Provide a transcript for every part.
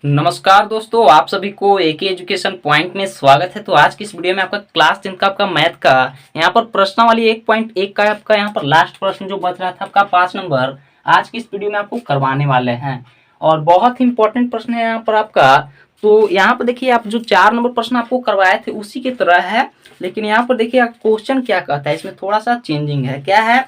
नमस्कार दोस्तों, आप सभी को एके एजुकेशन पॉइंट में स्वागत है। तो आज की इस वीडियो में आपका क्लास 10 का आपका मैथ का यहाँ पर प्रश्नावली 1.1 का आपका यहाँ पर लास्ट प्रश्न जो बच रहा था आपका 5 नंबर, आज की इस वीडियो में आपको करवाने वाले हैं और बहुत ही इंपॉर्टेंट प्रश्न है यहाँ पर आपका। तो यहाँ पर देखिए, आप जो 4 नंबर प्रश्न आपको करवाए थे उसी की तरह है, लेकिन यहाँ पर देखिए क्वेश्चन क्या कहता है, इसमें थोड़ा सा चेंजिंग है। क्या है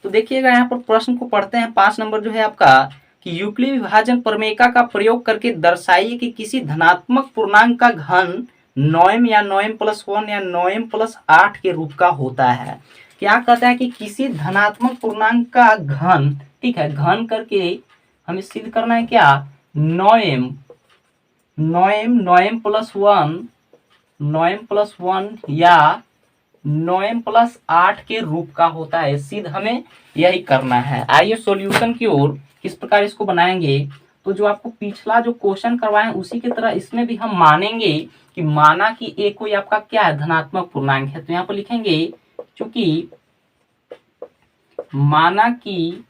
तो देखिएगा, यहाँ पर प्रश्न को पढ़ते हैं। 5 नंबर जो है आपका कि यूक्लिड विभाजन प्रमेयिका का प्रयोग करके दर्शाइए कि किसी धनात्मक पूर्णांक का घन नौम या नौम प्लस 1 या नौम प्लस 8 के रूप का होता है। क्या कहता है कि किसी धनात्मक पूर्णांक का घन, ठीक है, घन करके हमें सिद्ध करना है क्या, नौम नौम नौम प्लस 1 या नौम प्लस 8 के रूप का होता है। सिद्ध हमें यही करना है। आइए सॉल्यूशन की ओर किस प्रकार इसको बनाएंगे। तो जो आपको पिछला जो क्वेश्चन करवाए उसी की तरह इसमें भी हम मानेंगे कि माना कि ए कोई आपका क्या है, धनात्मक पूर्णांक है। तो यहाँ पर लिखेंगे चूंकि माना कि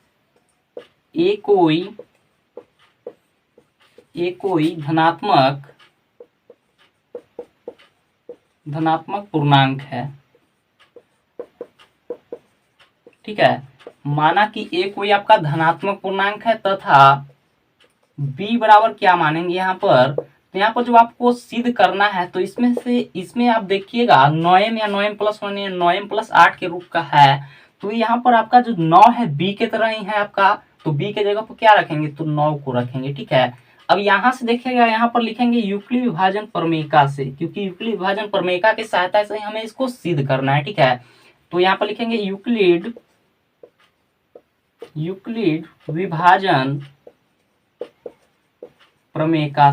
ए कोई धनात्मक पूर्णांक है, ठीक है। माना कि ए कोई आपका धनात्मक पूर्णांक है तथा बी बराबर क्या मानेंगे यहाँ पर। तो यहाँ पर जो आपको सिद्ध करना है तो इसमें आप देखिएगा नौम या नौम प्लस 1 या नौम प्लस 8 के रूप का है। तो यहाँ पर आपका जो 9 है बी के तरह ही है आपका, तो बी के जगह पर क्या रखेंगे, तो 9 को रखेंगे, ठीक है। अब यहाँ से देखिएगा, यहाँ पर लिखेंगे यूक्लिड विभाजन प्रमेयिका से, क्योंकि यूक्लिड विभाजन प्रमेयिका की सहायता से हमें इसको सिद्ध करना है, ठीक है। तो यहाँ पर लिखेंगे यूक्लिड विभाजन प्रमेयिका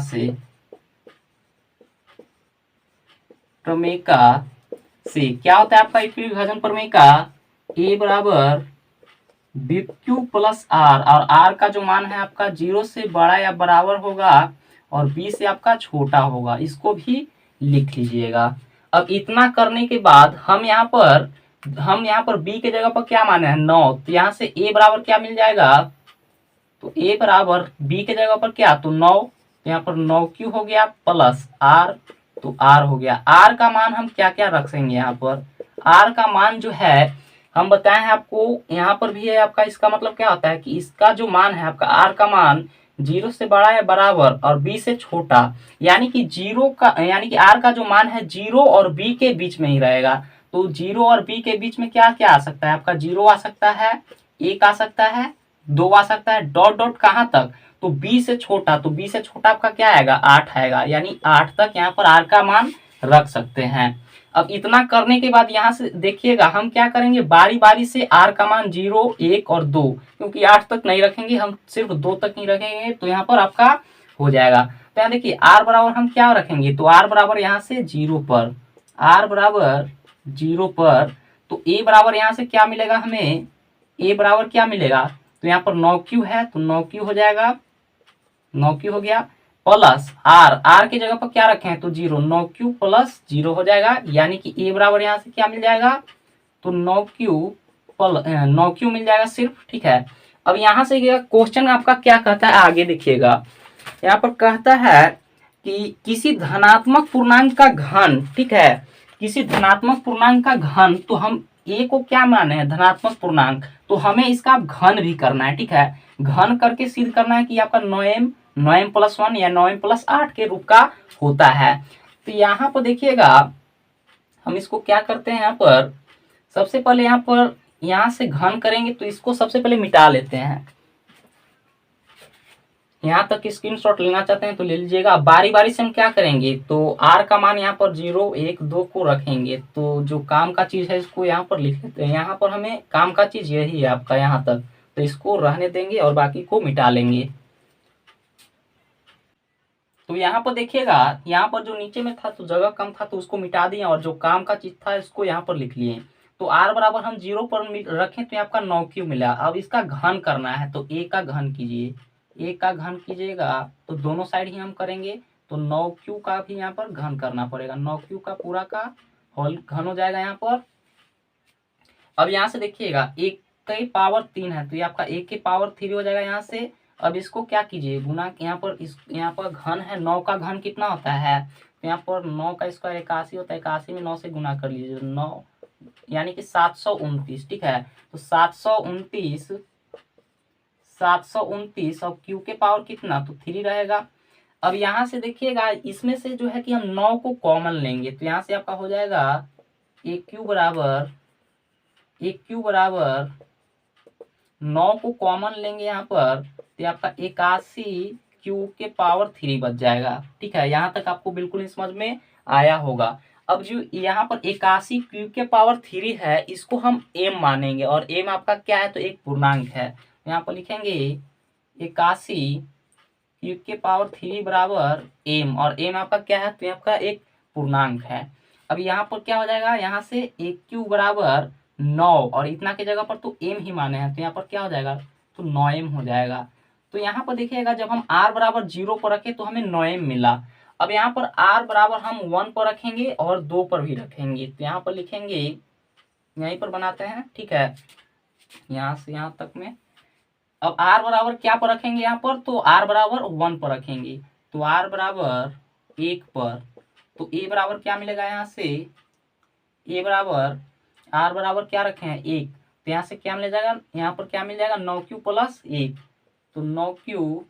क्या होता है आपका यूक्लिड विभाजन प्रमेयिका, ए बराबर बी क्यू प्लस आर, और आर का जो मान है आपका 0 से बड़ा या बराबर होगा और बी से आपका छोटा होगा। इसको भी लिख लीजिएगा। अब इतना करने के बाद हम यहाँ पर बी के जगह पर क्या माने हैं, 9। तो यहाँ से ए बराबर क्या मिल जाएगा, तो ए बराबर बी के जगह पर क्या, तो 9। तो यहाँ पर 9 क्यू हो गया प्लस आर, तो आर हो गया। आर का मान हम क्या क्या रख देंगे यहाँ पर, आर का मान जो है हम बताए हैं आपको, यहाँ पर भी है आपका। इसका मतलब क्या होता है कि इसका जो मान है आपका, आर का मान 0 से बड़ा या बराबर और बी से छोटा, यानी कि आर का जो मान है 0 और बी के बीच में ही रहेगा। तो 0 और बी के बीच में क्या क्या आ सकता है आपका, 0 आ सकता है, 1 आ सकता है, 2 आ सकता है, डॉट डॉट कहाँ तक, तो बी से छोटा। तो बी से छोटा आपका क्या आएगा, 8 आएगा, यानी 8 तक यहाँ पर आर का मान रख सकते हैं। अब इतना करने के बाद यहाँ से देखिएगा हम क्या करेंगे, बारी बारी से आर का मान 0, 1 और 2, क्योंकि 8 तक नहीं रखेंगे हम, सिर्फ 2 तक ही रखेंगे, तो यहाँ पर आपका हो जाएगा। तो यहाँ देखिए आर बराबर हम क्या रखेंगे, तो आर बराबर यहाँ से 0 पर, आर बराबर 0 पर, तो ए बराबर यहाँ से क्या मिलेगा हमें, ए बराबर क्या मिलेगा, तो यहाँ पर 9 क्यू है, तो 9 क्यू हो जाएगा, 9 क्यू हो गया प्लस आर, आर की जगह पर क्या रखे हैं, तो 0, 9 क्यू प्लस 0 हो जाएगा, यानी कि ए बराबर यहाँ से क्या मिल जाएगा, तो 9 क्यू मिल जाएगा सिर्फ, ठीक है। अब यहाँ से क्वेश्चन आपका क्या कहता है, आगे देखिएगा। यहाँ पर कहता है कि किसी धनात्मक पूर्णांक का घन, ठीक है, किसी धनात्मक पूर्णांक का घन, तो हम ए को क्या माने हैं, धनात्मक पूर्णांक, तो हमें इसका घन भी करना है, ठीक है। घन करके सिद्ध करना है कि आपका नौम प्लस 1 या नौम प्लस 8 के रूप का होता है। तो यहाँ पर देखिएगा हम इसको क्या करते हैं, यहाँ पर सबसे पहले यहाँ से घन करेंगे, तो इसको सबसे पहले मिटा लेते हैं। यहाँ तक स्क्रीनशॉट लेना चाहते हैं तो ले लीजिएगा। बारी बारी से हम क्या करेंगे, तो आर का मान यहाँ पर 0, 1, 2 को रखेंगे। तो जो काम का चीज है इसको यहाँ पर लिख लेते हैं। यहाँ पर हमें काम का चीज यही है आपका यहाँ तक, तो इसको रहने देंगे और बाकी को मिटा लेंगे। तो यहाँ पर देखिएगा, यहाँ पर जो नीचे में था तो जगह कम था तो उसको मिटा दिए, और जो काम का चीज था इसको यहाँ पर लिख लिए। तो आर बराबर हम 0 पर रखें तो आपका 9 क्यू मिला। अब इसका घन करना है, तो ए का घन कीजिए, ए का घन कीजिएगा तो दोनों साइड ही हम करेंगे, तो 9 क्यू का भी यहाँ पर घन करना पड़ेगा, 9 क्यू का पूरा का होल घन हो जाएगा यहाँ पर। अब यहाँ से देखिएगा एक की पावर 3 है, तो ये आपका 1 की पावर 3 हो जाएगा यहाँ से, अब इसको क्या कीजिए, गुना यहाँ पर घन है, 9 का घन कितना होता है, तो यहाँ पर 9 का स्क्वायर 81 होता है, 81 में 9 से गुना कर लीजिए, 9 यानी कि 729, ठीक है। तो 729 और क्यू के पावर कितना, तो 3 रहेगा। अब यहाँ से देखिएगा, इसमें से जो है कि हम 9 को कॉमन लेंगे, तो यहाँ से आपका हो जाएगा एक क्यू बराबर 9 को कॉमन लेंगे यहाँ पर, तो आपका 81 क्यू के पावर 3 बच जाएगा, ठीक है। यहाँ तक आपको बिल्कुल समझ में आया होगा। अब जो यहाँ पर 81 क्यू के पावर 3 है, इसको हम m मानेंगे, और m आपका क्या है, तो एक पूर्णांक है। यहाँ पर लिखेंगे 81 क्यू के पावर 3 बराबर m, और m आपका क्या है, तो आपका एक पूर्णांक है। अब यहाँ पर क्या हो जाएगा, यहाँ से एक क्यू बराबर 9, और इतना के जगह पर तो m ही माने हैं, तो यहाँ पर क्या हो जाएगा, तो 9m हो जाएगा। तो यहाँ पर देखिएगा, जब हम r बराबर 0 पर रखे तो हमें 9m मिला। अब यहाँ पर r बराबर हम 1 पर रखेंगे और 2 पर भी रखेंगे, तो यहाँ पर लिखेंगे, यहीं पर बनाते हैं, ठीक है, यहाँ से यहाँ तक में। अब r बराबर क्या पर रखेंगे, यहाँ पर तो r बराबर 1 पर रखेंगे, तो r बराबर 1 पर, तो a बराबर क्या मिलेगा, यहाँ से a बराबर r बराबर क्या रखे हैं 1, तो यहाँ से क्या मिल जाएगा, यहाँ पर क्या मिल जाएगा 9q प्लस 1, तो 9q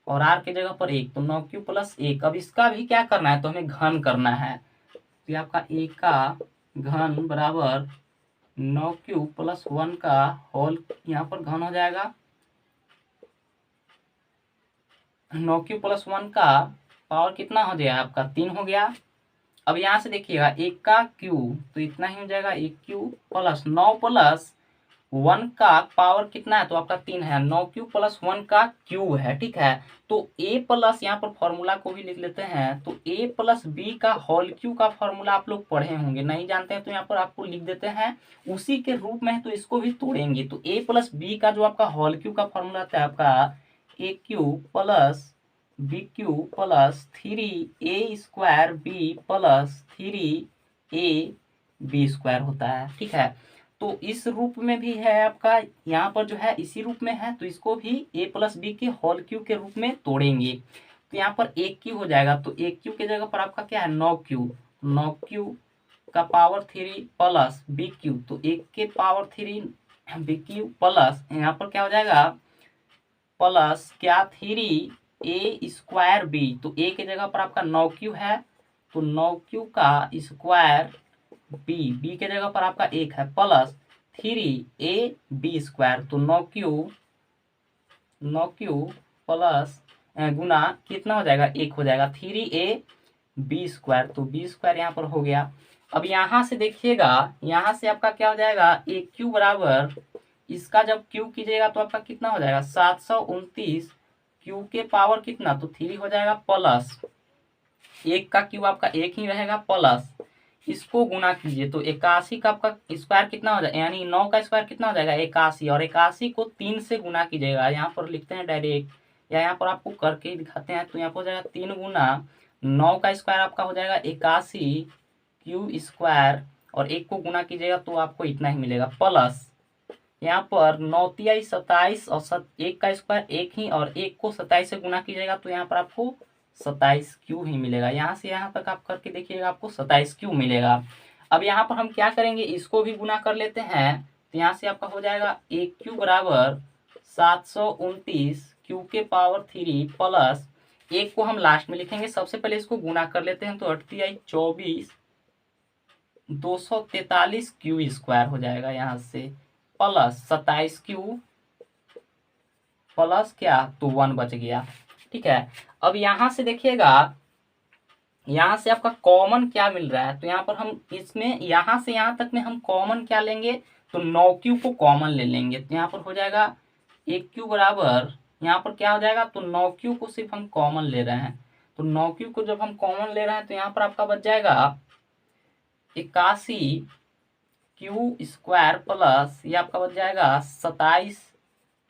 और r के जगह पर 1, तो 9q प्लस 1। अब इसका भी क्या करना है, तो हमें घन करना है, तो ये आपका 1 का घन बराबर 9q प्लस 1 का होल, यहाँ पर घन हो जाएगा 9q प्लस 1 का पावर कितना हो जाएगा, आपका 3 हो गया। अब यहाँ से देखिएगा 1 का क्यू, तो इतना ही हो जाएगा 1q प्लस 9 प्लस 1 का पावर कितना है, तो आपका 3 है, 9q प्लस 1 का क्यू है, ठीक है। तो a प्लस, यहाँ पर फॉर्मूला को भी लिख लेते हैं, तो a प्लस बी का होल क्यू का फॉर्मूला आप लोग पढ़े होंगे, नहीं जानते हैं तो यहाँ पर आपको लिख देते हैं, उसी के रूप में है, तो इसको भी तोड़ेंगे। तो a प्लस बी का जो आपका होल क्यू का फॉर्मूला था, आपका a cube plus b cube plus 3a² b plus 3ab square होता है, ठीक है। तो इस रूप में भी है आपका, यहाँ पर जो है इसी रूप में है, तो इसको भी a प्लस बी के होल क्यू के रूप में तोड़ेंगे, तो यहाँ पर एक क्यू हो जाएगा, तो एक क्यू के जगह पर आपका क्या है 9q का पावर 3 प्लस बी क्यू, तो 1 के पावर 3 बी क्यू प्लस यहाँ पर क्या हो जाएगा प्लस क्या 3a² बी, तो a के जगह पर आपका 9q है, तो 9q का स्क्वायर बी के जगह पर आपका 1 है, प्लस 3ab², तो 9q प्लस गुना कितना हो जाएगा 1 हो जाएगा 3ab², तो b² यहाँ पर हो गया। अब यहाँ से देखिएगा, यहाँ से आपका क्या हो जाएगा एक क्यू बराबर, इसका जब क्यू कीजिएगा तो आपका कितना हो जाएगा 729 क्यू के पावर कितना, तो 3 हो जाएगा, प्लस 1 का क्यू आपका 1 ही रहेगा, प्लस इसको गुना कीजिए, तो 81 का आपका स्क्वायर कितना हो जाएगा, यानी 9 का स्क्वायर कितना हो जाएगा 81, और 81 को 3 से गुना कीजिएगा, यहाँ पर लिखते हैं डायरेक्ट, या यहाँ पर आपको करके दिखाते हैं, तो यहाँ पर हो जाएगा 3 गुना 9 का स्क्वायर आपका हो जाएगा 81 क्यू स्क्वायर, और 1 को गुना कीजिएगा तो आपको इतना ही मिलेगा, प्लस यहाँ पर 9 तिया 27 और 1 का स्क्वायर 1 ही, और 1 को 27 से गुना कीजिएगा तो यहाँ पर आपको 27 क्यू ही मिलेगा। यहाँ से यहाँ तक आप करके देखिएगा, आपको 27 क्यू मिलेगा। अब यहाँ पर हम क्या करेंगे, इसको भी गुना कर लेते हैं, तो यहाँ से आपका हो जाएगा एक क्यू बराबर 729 क्यू के पावर 3 प्लस 1 को हम लास्ट में लिखेंगे, सबसे पहले इसको गुना कर लेते हैं, तो 8 तिया 24 243 क्यू स्क्वायर हो जाएगा, यहाँ से प्लस 27 क्यू प्लस क्या, तो 1 बच गया, ठीक है। अब यहाँ से देखिएगा, यहाँ से आपका कॉमन क्या मिल रहा है, तो यहाँ पर हम इसमें यहाँ से यहाँ तक में हम कॉमन क्या लेंगे, तो 9q को कॉमन ले लेंगे, तो यहाँ पर हो जाएगा एक क्यू बराबर, यहाँ पर क्या हो जाएगा, तो 9q को सिर्फ हम कॉमन ले रहे हैं, तो 9q को जब हम कॉमन ले रहे हैं तो यहाँ पर आपका बच जाएगा 81 क्यू स्क्वायर प्लस ये आपका बच जाएगा 27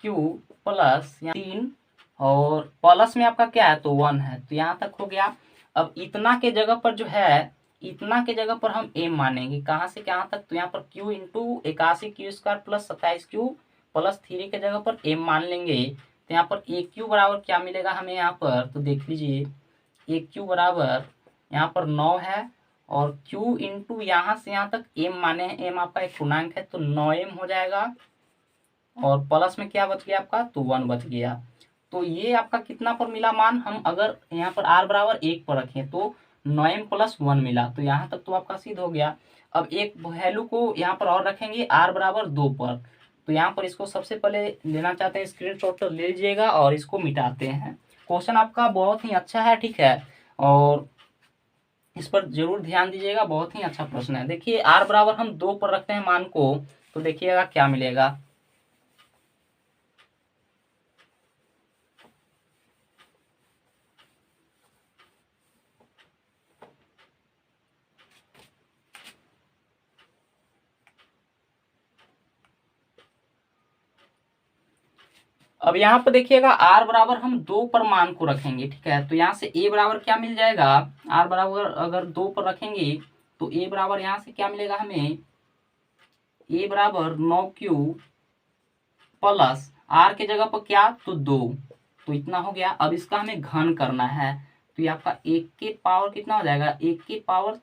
क्यू प्लस 3, और प्लस में आपका क्या है, तो 1 है, तो यहाँ तक हो गया। अब इतना के जगह पर जो है, इतना के जगह पर हम m मानेंगे, कहाँ से कहाँ तक, तो यहाँ पर q into 81 Q square plus 27 Q plus 3 के जगह पर m मान लेंगे, तो यहाँ पर ए क्यू बराबर क्या मिलेगा हमें यहाँ पर, तो देख लीजिए ए क्यू बराबर यहाँ पर 9 है, और क्यू इंटू यहाँ से यहाँ तक एम माने हैं, एम आपका एक पूर्णांक है तो 9m हो जाएगा, और प्लस में क्या बच गया आपका, तो 1 बच गया। तो ये आपका कितना पर मिला मान, हम अगर यहाँ पर r बराबर 1 पर रखें तो 9m प्लस 1 मिला, तो यहाँ तक तो आपका सिद्ध हो गया। अब एक वैल्यू को यहाँ पर और रखेंगे r बराबर 2 पर, तो यहाँ पर इसको सबसे पहले लेना चाहते हैं स्क्रीनशॉट तो ले लीजिएगा और इसको मिटाते हैं। क्वेश्चन आपका बहुत ही अच्छा है, ठीक है, और इस पर जरूर ध्यान दीजिएगा, बहुत ही अच्छा प्रश्न है। देखिए r बराबर हम 2 पर रखते हैं मान को, तो देखिएगा क्या मिलेगा। अब यहाँ पर देखिएगा r बराबर हम 2 पर मान को रखेंगे, ठीक है, तो यहाँ से a बराबर क्या मिल जाएगा, r बराबर अगर 2 पर रखेंगे तो a बराबर यहाँ से क्या मिलेगा हमें, a बराबर 9q प्लस r के जगह पर क्या, तो 2, तो इतना हो गया। अब इसका हमें घन करना है, तो ये आपका 1 के पावर कितना हो जाएगा, 1 के पावर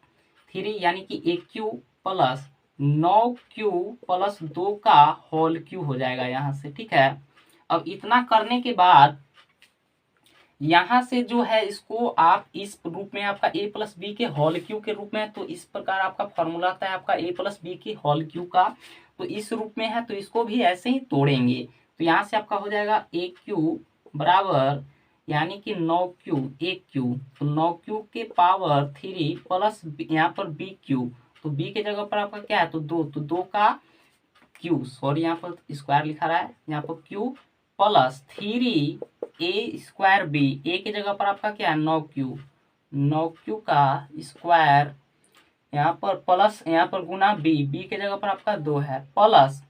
3 यानी कि 1q प्लस 9q प्लस 2 का होल क्यू हो जाएगा यहाँ से, ठीक है। अब इतना करने के बाद यहाँ से जो है इसको आप इस रूप में आपका a प्लस बी के होल क्यू के रूप में, तो इस प्रकार आपका फॉर्मूला आता है आपका a प्लस बी के होल क्यू का, तो इस रूप में है, तो इसको भी ऐसे ही तोड़ेंगे, तो यहाँ से आपका हो जाएगा a क्यू बराबर यानी कि 9q, a क्यू, तो 9q के पावर 3 प्लस यहाँ पर b क्यू, तो b के जगह पर आपका क्या है, तो 2, तो 2 का क्यू, सॉरी यहाँ पर स्क्वायर लिखा रहा है, यहाँ पर cube plus 3a square b, a की जगह पर आपका क्या है 9q, 9q का स्क्वायर यहाँ पर प्लस यहाँ पर गुना बी, बी के जगह पर आपका 2 है, प्लस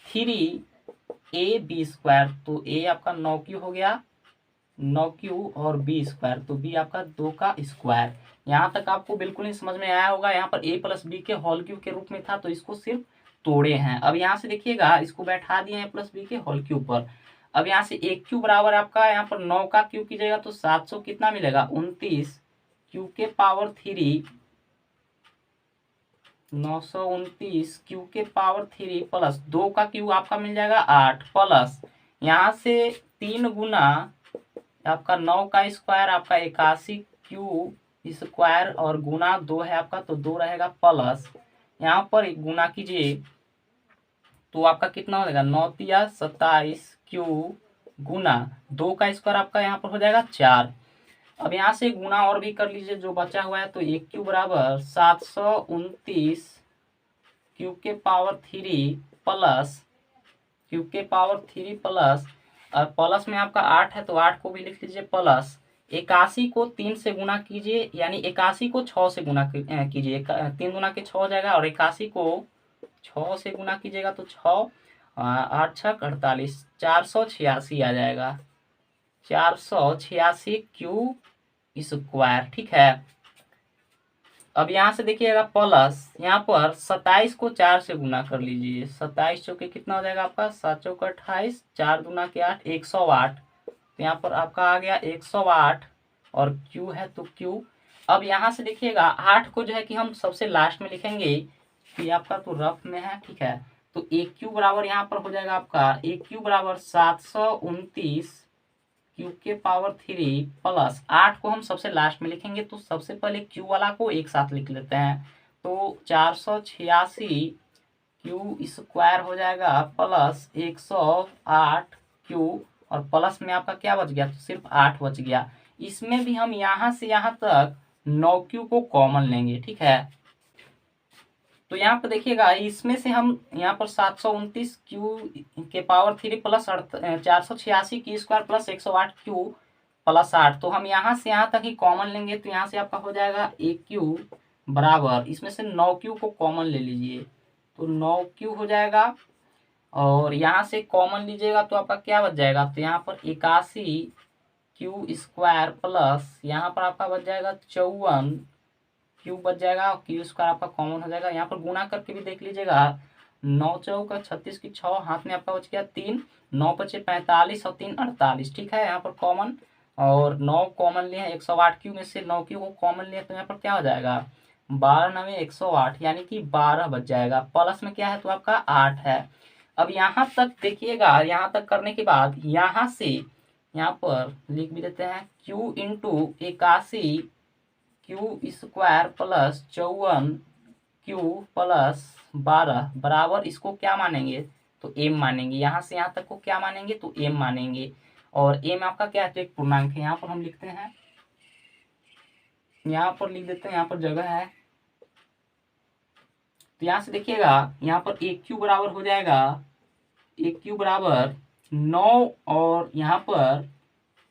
3ab स्क्वायर, तो a आपका 9q हो गया, 9q और b स्क्वायर, तो b आपका 2 का स्क्वायर। यहाँ तक आपको बिल्कुल नहीं समझ में आया होगा, यहाँ पर a प्लस बी के होल क्यूब के रूप में था, तो इसको सिर्फ तोड़े हैं। अब यहाँ से देखिएगा इसको बैठा दिए हैं प्लस बी के होल क्यूब पर। अब यहाँ से एक क्यू बराबर आपका यहाँ पर 9 का क्यू कीजिएगा तो 700 कितना मिलेगा, 29 क्यू के पावर 3, 929 क्यू के पावर 3 प्लस 2 का क्यू आपका मिल जाएगा 8, प्लस यहाँ से 3 गुना आपका 9 का स्क्वायर आपका 81 क्यू स्क्वायर और गुना 2 है आपका, तो 2 रहेगा, प्लस यहाँ पर गुना कीजिए तो आपका कितना हो जाएगा, 9 तिया 27 क्यू गुना 2 का स्क्वायर आपका यहाँ पर हो जाएगा 4। अब यहाँ से गुना और भी कर लीजिए जो बचा हुआ है, तो 1 क्यू बराबर 729 क्यू के पावर 3 प्लस क्यू के पावर 3 प्लस, और प्लस में आपका 8 है तो 8 को भी लिख लीजिए, प्लस 81 को 3 से गुना कीजिए, यानी 81 को 6 से गुना कीजिए, 3 गुना के 6 हो जाएगा, और 81 को 6 से गुना कीजिएगा तो 6 8 6 48, 486 आ जाएगा, 486 क्यू स्क्वायर, ठीक है। अब यहाँ से देखिएगा प्लस यहाँ पर 27 को 4 से गुना कर लीजिए, 27 चौके कितना हो जाएगा आपका, 7 चौके 28, 4 दूना के 8, 108, तो यहाँ पर आपका आ गया 108, और क्यू है तो क्यू। अब यहाँ से देखिएगा 8 को जो है कि हम सबसे लास्ट में लिखेंगे, तो ये आपका तो रफ में है, ठीक है, तो एक क्यू बराबर यहाँ पर हो जाएगा आपका, एक क्यू बराबर 729 क्यू के पावर 3 प्लस 8 को हम सबसे लास्ट में लिखेंगे, तो सबसे पहले क्यू वाला को एक साथ लिख लेते हैं, तो 486 क्यू स्क्वायर हो जाएगा प्लस 108 क्यू, और प्लस में आपका क्या बच गया, तो सिर्फ 8 बच गया। इसमें भी हम यहाँ से यहाँ तक 9q को कॉमन लेंगे, ठीक है, तो यहाँ पर देखिएगा इसमें से हम यहाँ पर 729 क्यू के power 3 plus 486 Q square plus 108 Q plus 8, तो हम यहाँ से यहाँ तक ही कॉमन लेंगे, तो यहाँ से आपका हो जाएगा एक क्यू बराबर, इसमें से 9q को कॉमन ले लीजिए, तो 9q हो जाएगा, और यहाँ से कॉमन लीजिएगा तो आपका क्या बच जाएगा, तो यहाँ पर 81 क्यू स्क्वायर प्लस यहाँ पर आपका बच जाएगा 54 क्यू बच जाएगा, और क्यू स्क्वायर आपका कॉमन हो जाएगा। यहाँ पर गुना करके भी देख लीजिएगा 9 चौका 36 की 6, हाथ में आपका बच गया 3, 9 बचे 45 और 3 48। ठीक है, यहाँ पर कॉमन और 9 कॉमन लिए 108 क्यू में से 9 क्यू को कॉमन लिए तो यहाँ पर क्या हो जाएगा 12 9 108, यानी कि 12 बच जाएगा। प्लस में क्या है तो आपका 8 है। अब यहाँ तक देखिएगा, यहाँ तक करने के बाद यहाँ से यहाँ पर लिख भी देते हैं q into 81 Q square plus 54 Q plus 12 बराबर इसको क्या मानेंगे तो m मानेंगे। यहाँ से यहाँ तक को क्या मानेंगे तो m मानेंगे। और m आपका क्या है तो एक पूर्णांक है। यहाँ पर हम लिखते हैं, यहाँ पर लिख देते हैं, यहाँ पर जगह है तो यहाँ से देखिएगा यहाँ पर एक क्यू बराबर हो जाएगा, एक क्यू बराबर 9 और यहाँ पर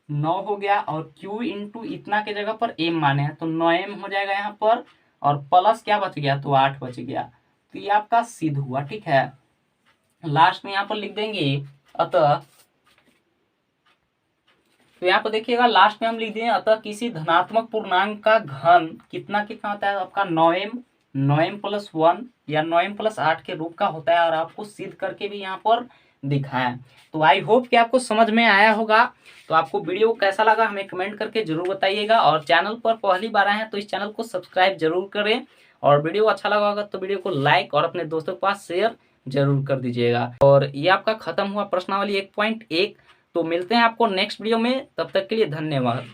9 हो गया और q इंटू इतना के जगह पर m माने हैं तो 9m हो जाएगा यहाँ पर, और प्लस क्या बच गया तो 8 बच गया। तो ये आपका सिद्ध हुआ। ठीक है, लास्ट में यहाँ पर लिख देंगे अतः, तो यहाँ पर देखिएगा लास्ट में हम लिख देंगे अतः किसी धनात्मक पूर्णांक का घन कितना कितना होता है आपका 9m, 9m प्लस 1 या 9m प्लस 8 के रूप का होता है, और आपको सिद्ध करके भी यहाँ पर दिखाएं। तो आई होप कि आपको समझ में आया होगा। तो आपको वीडियो कैसा लगा हमें कमेंट करके जरूर बताइएगा, और चैनल पर पहली बार आए हैं तो इस चैनल को सब्सक्राइब जरूर करें, और वीडियो अच्छा लगा होगा तो वीडियो को लाइक और अपने दोस्तों के पास शेयर जरूर कर दीजिएगा। और ये आपका खत्म हुआ प्रश्नावली 1.1। तो मिलते हैं आपको नेक्स्ट वीडियो में, तब तक के लिए धन्यवाद।